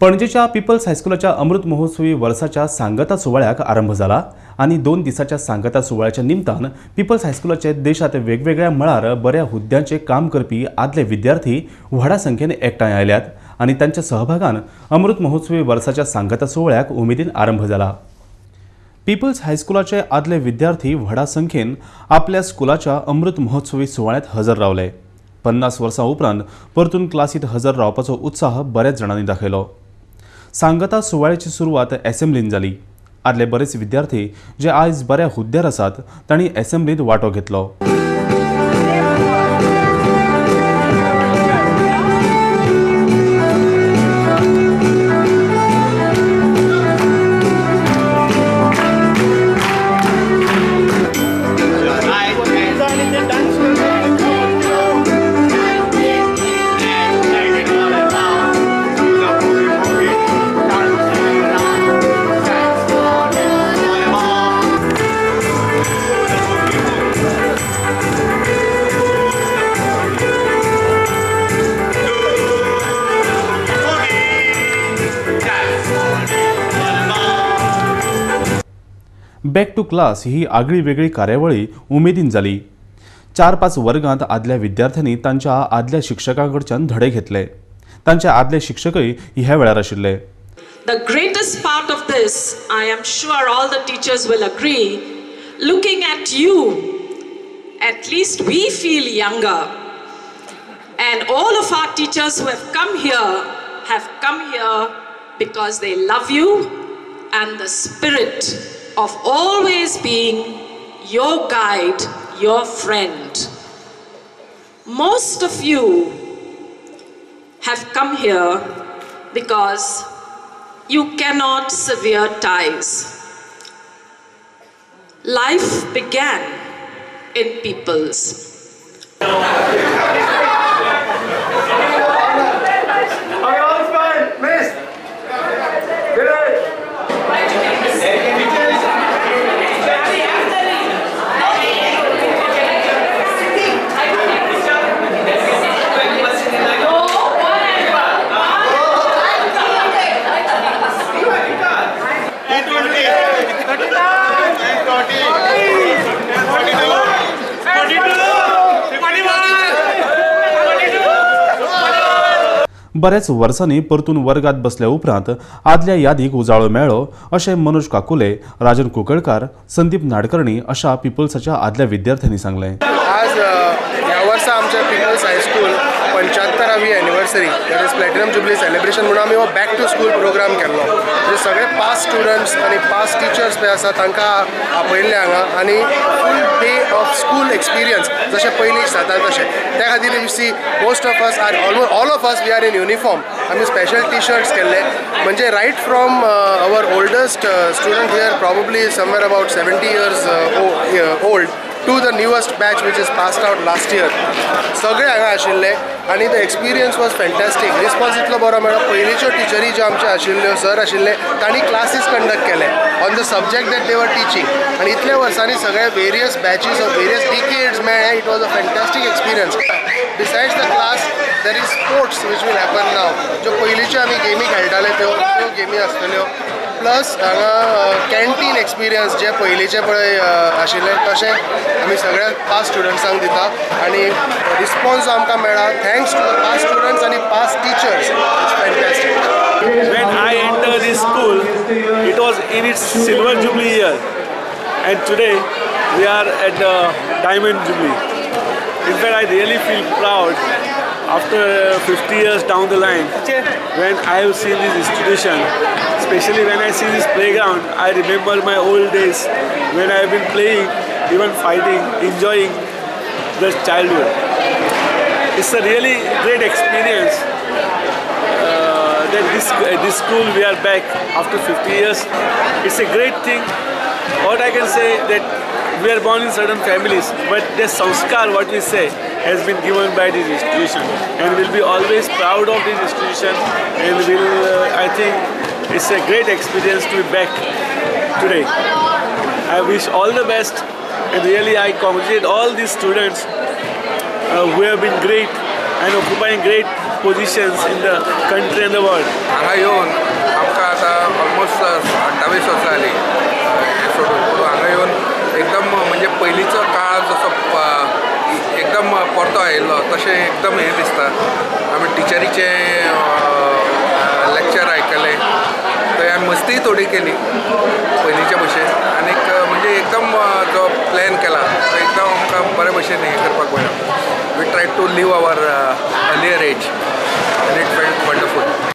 पणजेच्या पीपल्स हायस्कुलाच्या अमृत महोत्सवी वर्साच्या सांगता सुवाळ्याक आरंभ झाला आणि 2 दिसाच्या सांगता सुवाळ्याच्या निमतान पीपल्स हायस्कुलाचे देशात वेगवेगळ्या मळार बऱ्या हुद्द्यांचे काम करपी आदले विद्यार्थी व्हडा संख्येन एकठांय आयल्यात आणि त्यांच्या सहभागान अमृत महोत्सवी वर्साच्या सांगता सुवाळ्याक उमेदीन आरंभ झाला। पीपल्स हायस्कुलाचे आदले विद्यार्थी व्हडा संख्येन आपल्या स्कुलाच्या अमृत महोत्सवी सुवाळ्यात हजर रावले। 50 वर्सां उपरांत परतून क्लासीत हजर रावपाचो उत्साह बऱ्याच जणांनी दाखयलो। सांगता सुवाळ्याची सुरवात असेंब्लीन जाली। आदले बरेच विद्यार्थी जे आयज बऱ्या हुद्द्यार आसात तांणी असेंब्लीत वांटो घेतलो। बॅक टू क्लास ही आगळी वेगळी कार्यावळी उमेदीन जाली। 4-5 वर्गांत आदल्या विद्यार्थ्यांनी तांच्या आदल्या शिक्षकांकडच्यान धडे घेतले। तांचे आदले शिक्षकय ह्या वेळार आशिल्ले। The greatest part of this, I am sure all the teachers will agree, looking at you, at least we feel younger. And all of our teachers who have come here because they love you and the spirit of always being your guide, your friend. Most of you have come here because you cannot sever ties. Life began in People's. बऱ्याच वर्सांनी परतून वर्गात बसल्या उपरांत आदल्या यादीक उजाळो मेळ्ळो अशें मनोज काकुले, राजन कुंकळकार, संदीप नाडकर्णी अशा पीपल्साच्या आदल्या विद्यार्थ्यांनी सांगले। आज ह्या वर्सा आमच्या पीपल्स हायस्कूल 75वी anniversary that is platinum jubilee celebration म्हणून आमी हो बॅक टू स्कूल प्रोग्राम केल्लो। जे सगळे पास्ट स्टुडंट्स आनी पास्ट टिचर्स पळय आसा तांकां आपयल्ले हांगा आनी full day of school experience जशें पयलीं जाता तशें त्या खातीर you see most of us are almost all of us we are in uniform. आमी स्पेशल टी शर्ट्स केल्ले म्हणजे right from our oldest student here probably somewhere about 70 years old to the newest batch which is passed out last year. सगळे हांगा आशिल्ले आनी the experience was फॅन्टॅस्टीक। Response इतलो बरो मेळ्ळो। पयलींच्यो टिचरी ज्यो आमच्यो आशिल्ल्यो सर आशिल्ले तांणी क्लासीस कंडक्ट केले on the subject that they were teaching आनी इतल्या वर्सांनी सगळे various batches of various decades मेळ्ळे। It was a fantastic experience. Besides the class there is sports which will happen now. ज्यो पयलींच्यो आमी गेमी खेळटाले त्यो गेमी आसतल्यो प्लस हांगा कॅन्टीन एक्सपिरियन्स जे पयलींचे पळय आशिल्ले तशें आमी सगळ्या पास्ट स्टुडंट्सांक दिता आनी रिस्पॉन्स जो आमकां मेळ्ळा thanks to the past students आनी past teachers it's fantastic. When I entered this school, it was in its silver jubilee year, and today we are at the diamond jubilee. In fact, I really feel proud after 50 years down the line when I have seen this institution, especially when I see this playground. I remember my old days when I have been playing, even fighting, enjoying the childhood. It's a really great experience that this school we are back after 50 years. It's a great thing. What I can say that we are born in certain families, but the sanskar, what we say, has been given by this institution, and we'll be always proud of this institution, and I think it's a great experience to be back today. I wish all the best, and really I congratulate all these students who have been great and occupying great positions in the country and the world. हांगा येवन आमकां आतां almost 28 वर्सां जाली हें सोडून पूण हांगा येवन एकदम म्हणजे पयलींचो काळ जसो एकदम परतो आयिल्लो तशें एकदम हें दिसता. आमी टिचरीचे लेक्चर आयकले थंय आमी मस्तीय थोडी केली पयलींचे भशेन आनीक म्हणजे एकदम जो प्लॅन केला तो एकदम आमकां बरे भशेन हें करपाक मेळ्ळा. We try to live our earlier age and it felt wonderful.